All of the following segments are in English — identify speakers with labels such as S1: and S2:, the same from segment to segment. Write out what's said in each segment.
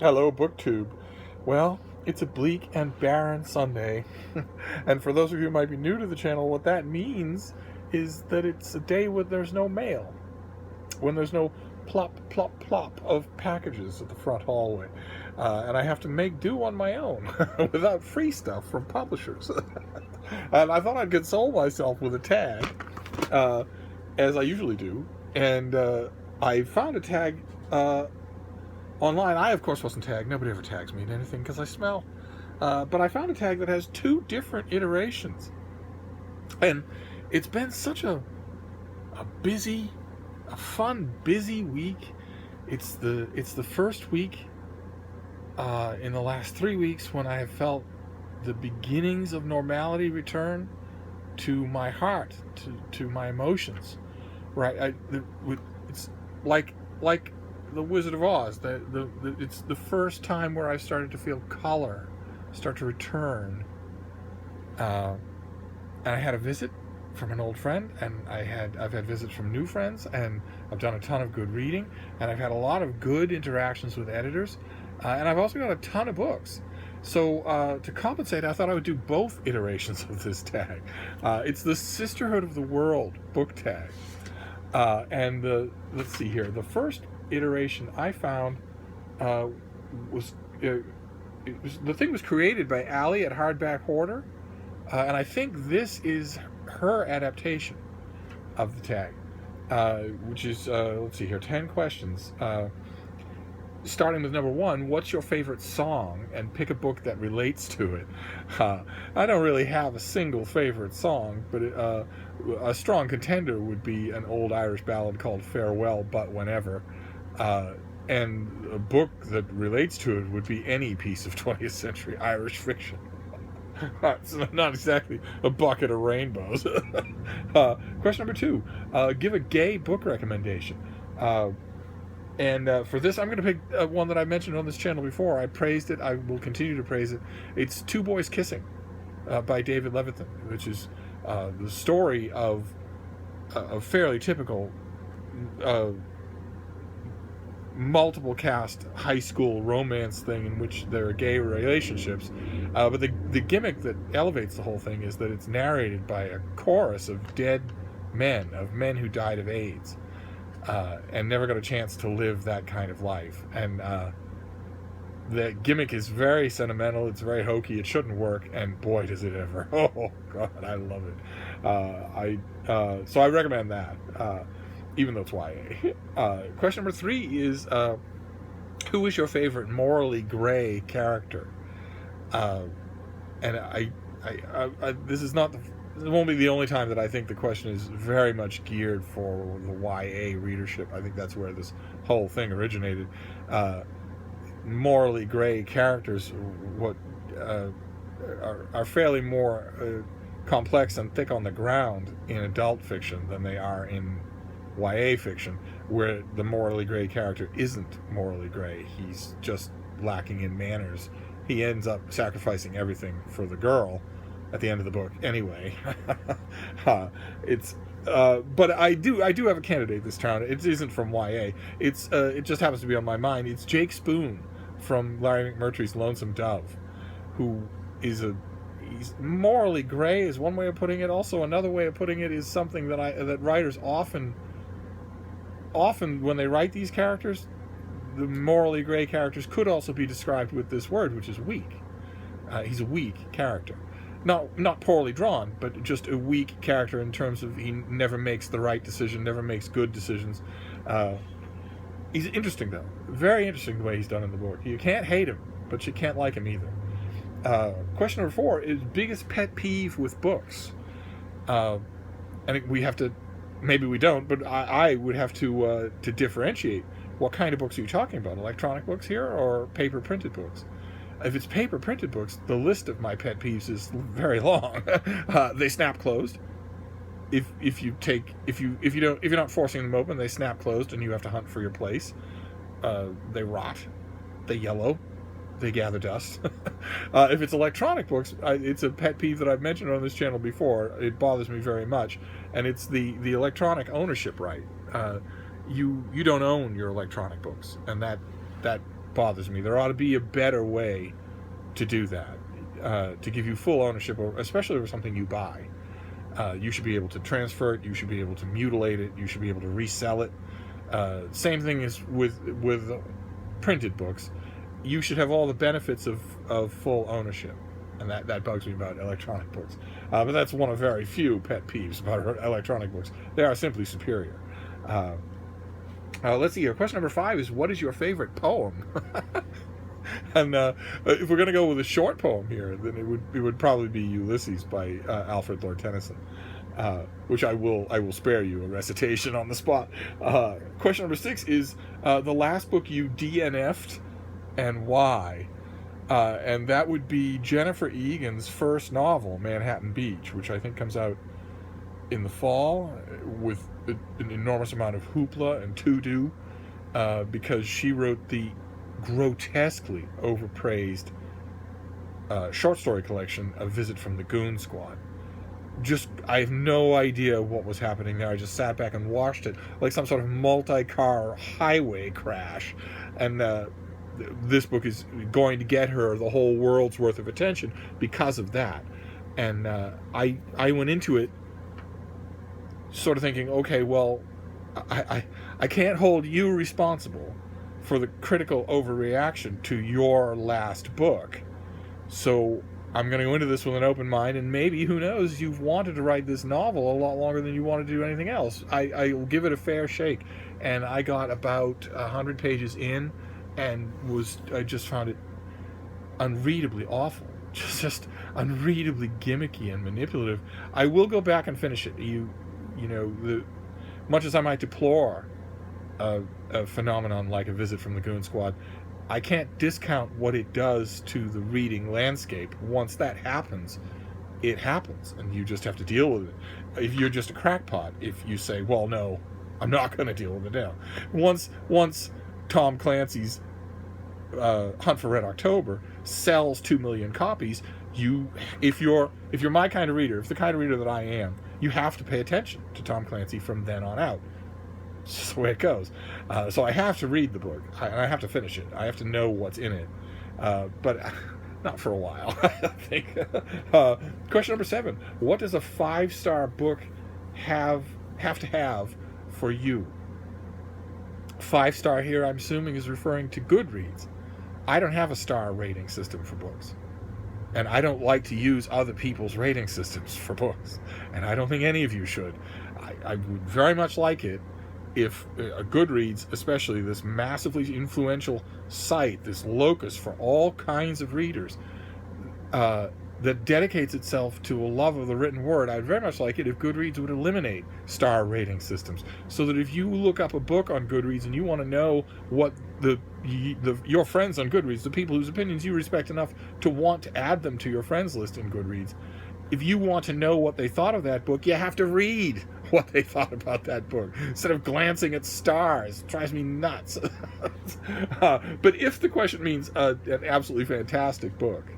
S1: Hello, BookTube. Well, it's a bleak and barren Sunday. And for those of you who might be new to the channel, what that means is that it's a day when there's no mail, when there's no plop, plop, plop of packages at the front hallway. And I have to make do on my own without free stuff from publishers. And I thought I'd console myself with a tag, uh, as I usually do. And I found a tag online. I, of course, wasn't tagged. Nobody ever tags me in anything because I smell. But I found a tag that has two different iterations. And it's been such a busy, a fun, busy week. It's the first week in the last 3 weeks when I have felt the beginnings of normality return to my heart, to my emotions. Right? It's like the Wizard of Oz. It's the first time where I started to feel color start to return. And I had a visit from an old friend, and I've had visits from new friends, and I've done a ton of good reading, and I've had a lot of good interactions with editors, and I've also got a ton of books. So to compensate, I thought I would do both iterations of this tag. It's the Sisterhood of the World book tag. Let's see here. The first iteration I found was the thing was created by Allie at Hardback Hoarder, and I think this is her adaptation of the tag, which is let's see here, 10 questions. Starting with number 1, what's your favorite song? And pick a book that relates to it. I don't really have a single favorite song, but a strong contender would be an old Irish ballad called Farewell But Whenever. And a book that relates to it would be any piece of 20th century Irish fiction. It's not exactly a bucket of rainbows. Question number 2, give a gay book recommendation. For this, I'm going to pick one that I mentioned on this channel before. I praised it. I will continue to praise it. It's Two Boys Kissing by David Levithan, which is the story of a fairly typical multiple cast high school romance thing in which there are gay relationships. But the gimmick that elevates the whole thing is that it's narrated by a chorus of dead men, of men who died of AIDS. And never got a chance to live that kind of life. And the gimmick is very sentimental. It's very hokey. It shouldn't work, and boy, does it ever! Oh God, I love it. So I recommend that, even though it's YA. Question number 3 is, who is your favorite morally gray character? And this is not it won't be the only time that I think the question is very much geared for the YA readership. I think that's where this whole thing originated. Morally gray characters, what are fairly more complex and thick on the ground in adult fiction than they are in YA fiction, where the morally gray character isn't morally gray. He's just lacking in manners. He ends up sacrificing everything for the girl at the end of the book anyway. But I do have a candidate this time. It isn't from YA. It just happens to be on my mind. It's Jake Spoon from Larry McMurtry's Lonesome Dove, who is he's morally gray is one way of putting it. Also, another way of putting it is something that writers often when they write these characters, the morally gray characters could also be described with this word, which is weak. He's a weak character. Not poorly drawn, but just a weak character in terms of he never makes the right decision, never makes good decisions. He's interesting, though. Very interesting the way he's done in the book. You can't hate him, but you can't like him either. Question number 4 is biggest pet peeve with books. And we have to, maybe we don't, but I would have to differentiate. What kind of books are you talking about? Electronic books here or paper printed books? If it's paper printed books, the list of my pet peeves is very long. They snap closed. If you're not forcing them open, they snap closed, and you have to hunt for your place. They rot. They yellow. They gather dust. If it's electronic books, it's a pet peeve that I've mentioned on this channel before. It bothers me very much, and it's the electronic ownership right. You don't own your electronic books, and that bothers me. There ought to be a better way to do that, to give you full ownership, especially over something you buy. You should be able to transfer it. You should be able to mutilate it. You should be able to resell it. Same thing is with printed books. You should have all the benefits of full ownership. And that bugs me about electronic books. But that's one of very few pet peeves about electronic books. They are simply superior. Let's see here. Question number 5 is, what is your favorite poem? And if we're going to go with a short poem here, then it would probably be Ulysses by Alfred Lord Tennyson, which I will spare you a recitation on the spot. Question number 6 is the last book you DNF'd and why? And that would be Jennifer Egan's first novel, Manhattan Beach, which I think comes out in the fall with an enormous amount of hoopla and to-do, because she wrote the grotesquely overpraised short story collection, A Visit from the Goon Squad. I have no idea what was happening there. I just sat back and watched it like some sort of multi-car highway crash. And this book is going to get her the whole world's worth of attention because of that. And I went into it sort of thinking, okay, well, I can't hold you responsible for the critical overreaction to your last book. So I'm going to go into this with an open mind, and maybe, who knows, you've wanted to write this novel a lot longer than you wanted to do anything else. I will give it a fair shake. And I got about 100 pages in, and I just found it unreadably awful. Just unreadably gimmicky and manipulative. I will go back and finish it. Much as I might deplore a phenomenon like A Visit from the Goon Squad, I can't discount what it does to the reading landscape. Once that happens, it happens, and you just have to deal with it. If you're just a crackpot, if you say, well, no, I'm not going to deal with it now. Once Tom Clancy's Hunt for Red October sells 2 million copies, if you're my kind of reader, if the kind of reader that I am, you have to pay attention to Tom Clancy from then on out. It's just the way it goes. So I have to read the book, and I have to finish it. I have to know what's in it, but not for a while, I think. Question number 7: what does a 5-star book have to have for you? 5-star here, I'm assuming, is referring to Goodreads. I don't have a star rating system for books, and I don't like to use other people's rating systems for books, and I don't think any of you should. I would very much like it if Goodreads, especially this massively influential site, this locus for all kinds of readers, that dedicates itself to a love of the written word, I'd very much like it if Goodreads would eliminate star rating systems, so that if you look up a book on Goodreads and you want to know what your friends on Goodreads, the people whose opinions you respect enough to want to add them to your friends list in Goodreads, if you want to know what they thought of that book, you have to read what they thought about that book instead of glancing at stars. It drives me nuts. But if the question means an absolutely fantastic book,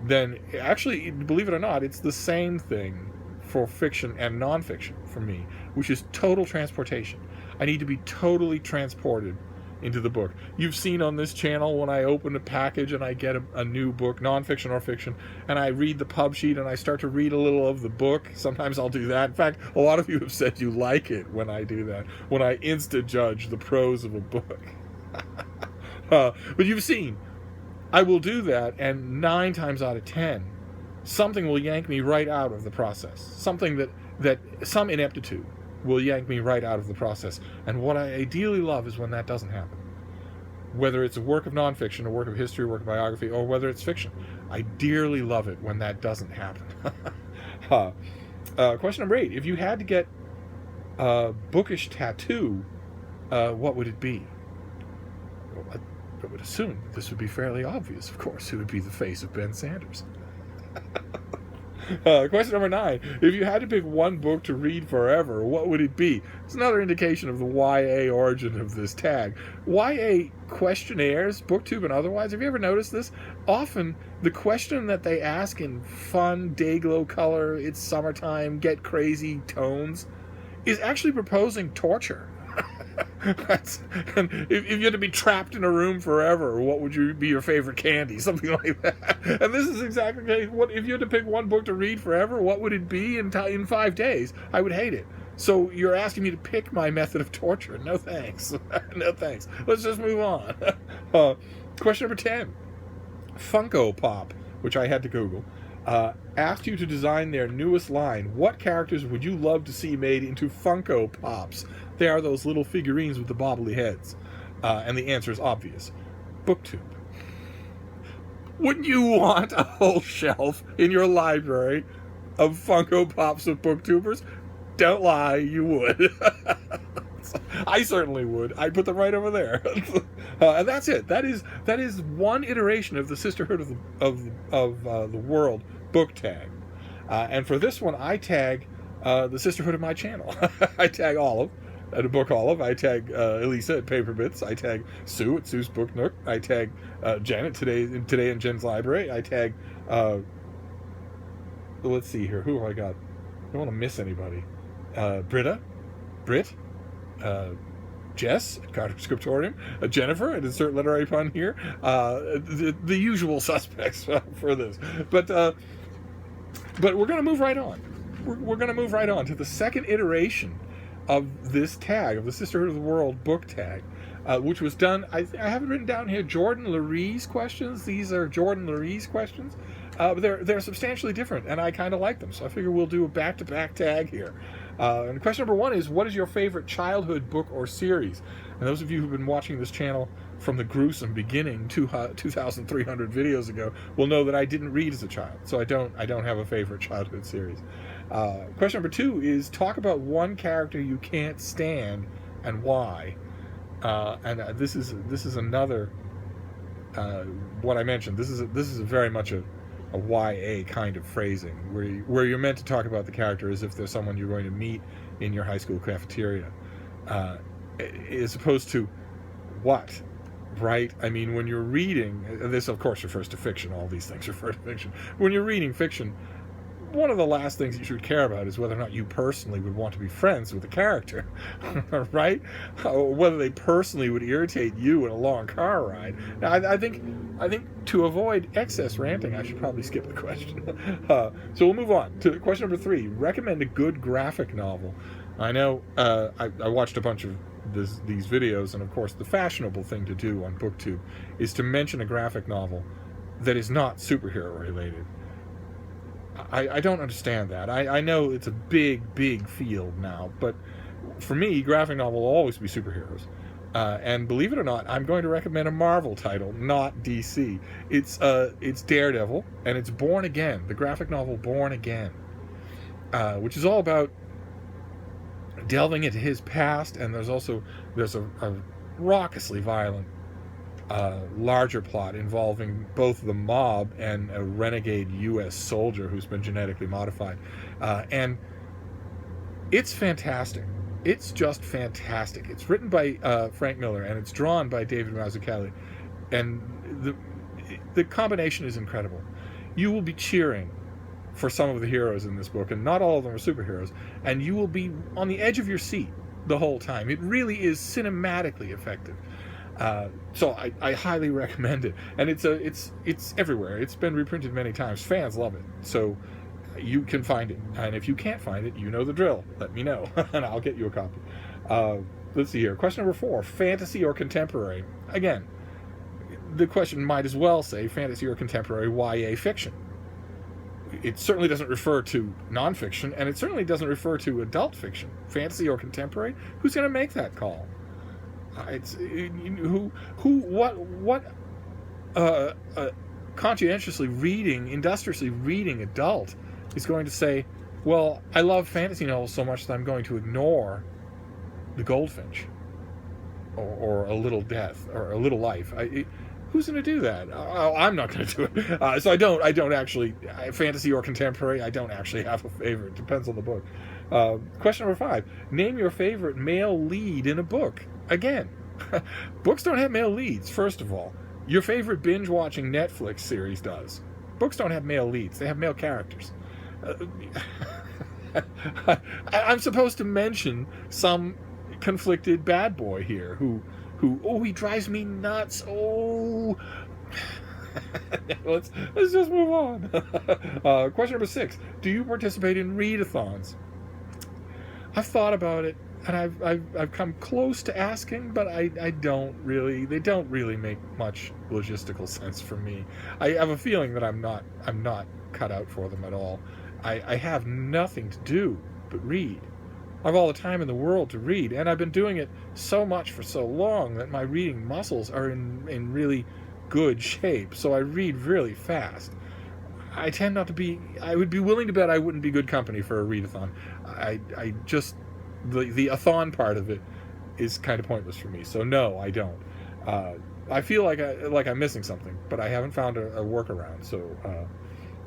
S1: then actually, believe it or not, it's the same thing for fiction and nonfiction for me, which is total transportation. I need to be totally transported into the book. You've seen on this channel when I open a package and I get a new book, nonfiction or fiction, and I read the pub sheet and I start to read a little of the book. Sometimes I'll do that. In fact, a lot of you have said you like it when I do that, when I insta-judge the prose of a book. But you've seen, I will do that, and 9 times out of 10, something will yank me right out of the process. Something that some ineptitude will yank me right out of the process. And what I ideally love is when that doesn't happen. Whether it's a work of nonfiction, a work of history, a work of biography, or whether it's fiction. I dearly love it when that doesn't happen. Question number 8. If you had to get a bookish tattoo, what would it be? Well, I would assume this would be fairly obvious, of course. It would be the face of Ben Sanders. Question number 9. If you had to pick one book to read forever, what would it be? It's another indication of the YA origin of this tag. YA questionnaires, BookTube and otherwise, have you ever noticed this? Often, the question that they ask in fun, day-glow color, it's summertime, get crazy tones, is actually proposing torture. And if you had to be trapped in a room forever, what would be your favorite candy? Something like that. And this is exactly what if you had to pick one book to read forever, what would it be in 5 days? I would hate it. So you're asking me to pick my method of torture? No thanks. No thanks. Let's just move on. Question number 10. Funko Pop, which I had to Google, asked you to design their newest line. What characters would you love to see made into Funko Pops? They are those little figurines with the bobbly heads. And the answer is obvious. BookTube. Wouldn't you want a whole shelf in your library of Funko Pops of BookTubers? Don't lie, you would. I certainly would. I'd put them right over there. And that's it. That is one iteration of the Sisterhood of the World book tag. And for this one, I tag the Sisterhood of my channel. I tag Olive at a Book Olive. I tag Elisa at Paper Bits. I tag Sue at Sue's Book Nook. I tag Jen at Today in Jen's Library. I tag. Let's see here. Who have I got? I don't want to miss anybody. Britt. Jess at Carter Scriptorium, Jennifer, and insert literary pun here, the usual suspects for this. But we're going to move right on. We're going to move right on to the second iteration of this tag, of the Sisterhood of the World book tag, which was done, I have it written down here, Jordan Larie's questions. These are Jordan Larie's questions. But they're substantially different, and I kind of like them, so I figure we'll do a back-to-back tag here. And question number 1 is, what is your favorite childhood book or series? And those of you who've been watching this channel from the gruesome beginning, 2,300 videos ago, will know that I didn't read as a child, so I don't have a favorite childhood series. Question number 2 is, talk about one character you can't stand and why. And this is another what I mentioned. This is very much a YA kind of phrasing, where you're meant to talk about the character as if they're someone you're going to meet in your high school cafeteria, as opposed to what, right? I mean, when you're reading, this of course refers to fiction, all these things refer to fiction. When you're reading fiction, one of the last things you should care about is whether or not you personally would want to be friends with the character, right? Or whether they personally would irritate you in a long car ride. Now, I think to avoid excess ranting, I should probably skip the question. So we'll move on to question number 3. Recommend a good graphic novel. I know I watched a bunch of these videos, and of course the fashionable thing to do on BookTube is to mention a graphic novel that is not superhero related. I don't understand that. I know it's a big field now, but for me, graphic novel will always be superheroes. And believe it or not, I'm going to recommend a Marvel title, not DC. It's Daredevil, and it's Born Again, the graphic novel Born Again, which is all about delving into his past, and there's a raucously violent larger plot involving both the mob and a renegade U.S. soldier who's been genetically modified. And it's fantastic. It's just fantastic. It's written by Frank Miller, and it's drawn by David Mazzucchelli. And the combination is incredible. You will be cheering for some of the heroes in this book, and not all of them are superheroes, and you will be on the edge of your seat the whole time. It really is cinematically effective. So I highly recommend it, and it's everywhere. It's been reprinted many times. Fans love it, so you can find it. And if you can't find it, you know the drill. Let me know, and I'll get you a copy. Let's see here. Question number 4: fantasy or contemporary? Again, the question might as well say fantasy or contemporary YA fiction. It certainly doesn't refer to nonfiction, and it certainly doesn't refer to adult fiction. Fantasy or contemporary? Who's going to make that call? What conscientiously reading, industriously reading adult is going to say, well, I love fantasy novels so much that I'm going to ignore The Goldfinch or A Little Death or A Little Life. Who's going to do that? I'm not going to do it. So I don't actually, fantasy or contemporary, I don't actually have a favorite. It depends on the book. Question number 5. Name your favorite male lead in a book. Again, books don't have male leads, first of all. Your favorite binge-watching Netflix series does. Books don't have male leads. They have male characters. I'm supposed to mention some conflicted bad boy here who he drives me nuts. Oh. let's just move on. Question number 6: do you participate in readathons? I've thought about it, and I've come close to asking, but I don't really. They don't really make much logistical sense for me. I have a feeling that I'm not cut out for them at all. I have nothing to do but read. I have all the time in the world to read, and I've been doing it so much for so long that my reading muscles are in really good shape, so I read really fast. I tend not to be. I would be willing to bet I wouldn't be good company for a readathon. I just the athon part of it is kind of pointless for me. So no, I don't. I feel like I'm missing something, but I haven't found a workaround. So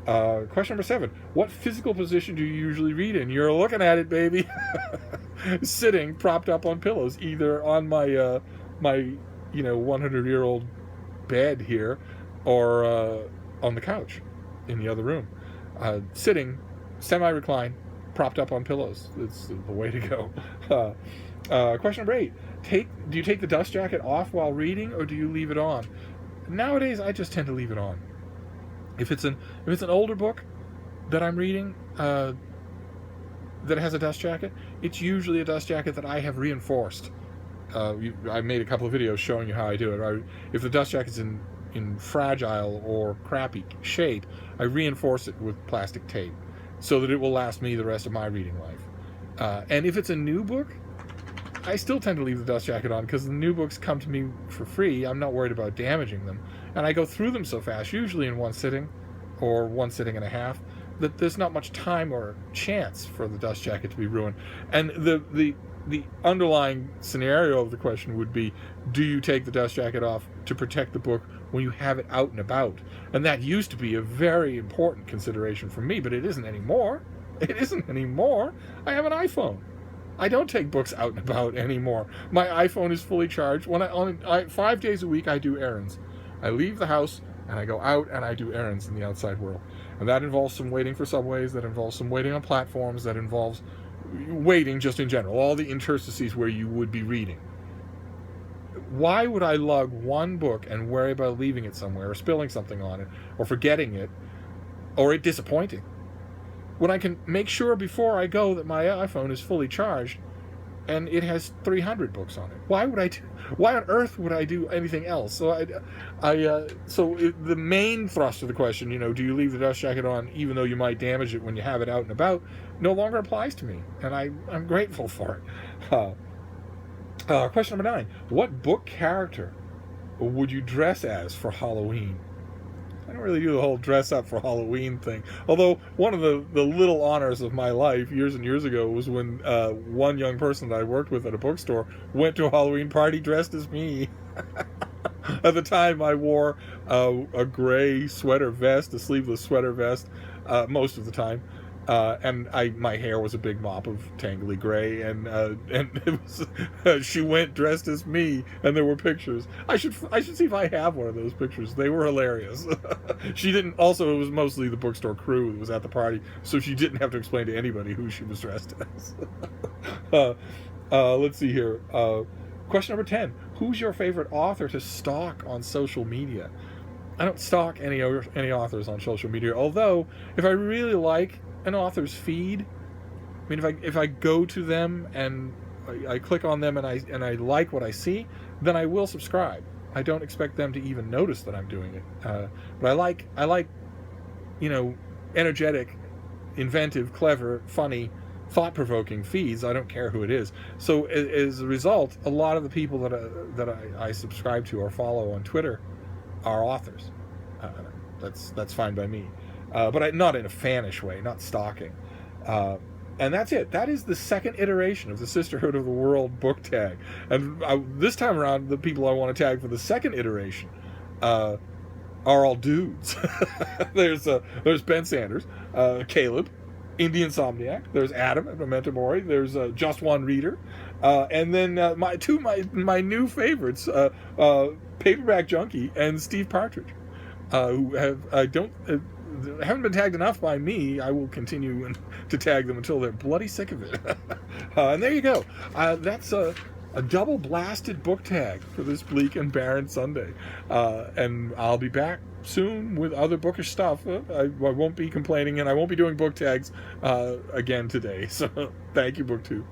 S1: question number 7: what physical position do you usually read in? You're looking at it, baby. Sitting, propped up on pillows, either on my my 100-year-old bed here, or on the couch in the other room. Sitting, semi-recline, propped up on pillows. It's the way to go. Question number 8: do you take the dust jacket off while reading, or do you leave it on? Nowadays, I just tend to leave it on. If it's an older book that I'm reading that has a dust jacket, it's usually a dust jacket that I have reinforced. I made a couple of videos showing you how I do it. If the dust jacket's in fragile or crappy shape, I reinforce it with plastic tape so that it will last me the rest of my reading life. And if it's a new book, I still tend to leave the dust jacket on because the new books come to me for free. I'm not worried about damaging them. And I go through them so fast, usually in one sitting or one sitting and a half, that there's not much time or chance for the dust jacket to be ruined. And the underlying scenario of the question would be, do you take the dust jacket off to protect the book when you have it out and about? And that used to be a very important consideration for me, but it isn't anymore. It isn't anymore. I have an iPhone. I don't take books out and about anymore. My iPhone is fully charged. 5 days a week I do errands. I leave the house and I go out and I do errands in the outside world. And that involves some waiting for subways, that involves some waiting on platforms, that involves waiting just in general, all the interstices where you would be reading. Why would I lug one book and worry about leaving it somewhere, or spilling something on it, or forgetting it, or it disappointing, when I can make sure before I go that my iPhone is fully charged and it has 300 books on it? Why on earth would I do anything else? So the main thrust of the question, do you leave the dust jacket on even though you might damage it when you have it out and about, no longer applies to me, and I'm grateful for it. Question number 9: what book character would you dress as for Halloween? I don't really do the whole dress up for Halloween thing. Although one of the little honors of my life years and years ago was when one young person that I worked with at a bookstore went to a Halloween party dressed as me. At the time, I wore a gray sweater vest, a sleeveless sweater vest, most of the time. And my hair was a big mop of tangly gray, and it was, she went dressed as me, and there were pictures. I should see if I have one of those pictures. They were hilarious. She didn't. Also, it was mostly the bookstore crew that was at the party, so she didn't have to explain to anybody who she was dressed as. Let's see here. Question number 10: who's your favorite author to stalk on social media? I don't stalk any authors on social media, although if I really like an author's feed, I mean, if I go to them and I click on them and I like what I see, then I will subscribe. I don't expect them to even notice that I'm doing it. But I like energetic, inventive, clever, funny, thought-provoking feeds. I don't care who it is. So as a result, a lot of the people that I subscribe to or follow on Twitter are authors. That's fine by me. But not in a fanish way, not stalking. And that's it. That is the second iteration of the Sisterhood of the World book tag. And this time around, the people I want to tag for the second iteration are all dudes. There's Ben Sanders, Caleb, Indie Insomniac. There's Adam at Memento Mori. There's Just One Reader. And then my new favorites, Paperback Junkie and Steve Partridge, who have haven't been tagged enough by me. I will continue to tag them until they're bloody sick of it. And there you go. That's a double blasted book tag for this bleak and barren Sunday. And I'll be back soon with other bookish stuff. I won't be complaining, and I won't be doing book tags again today. So thank you, BookTube.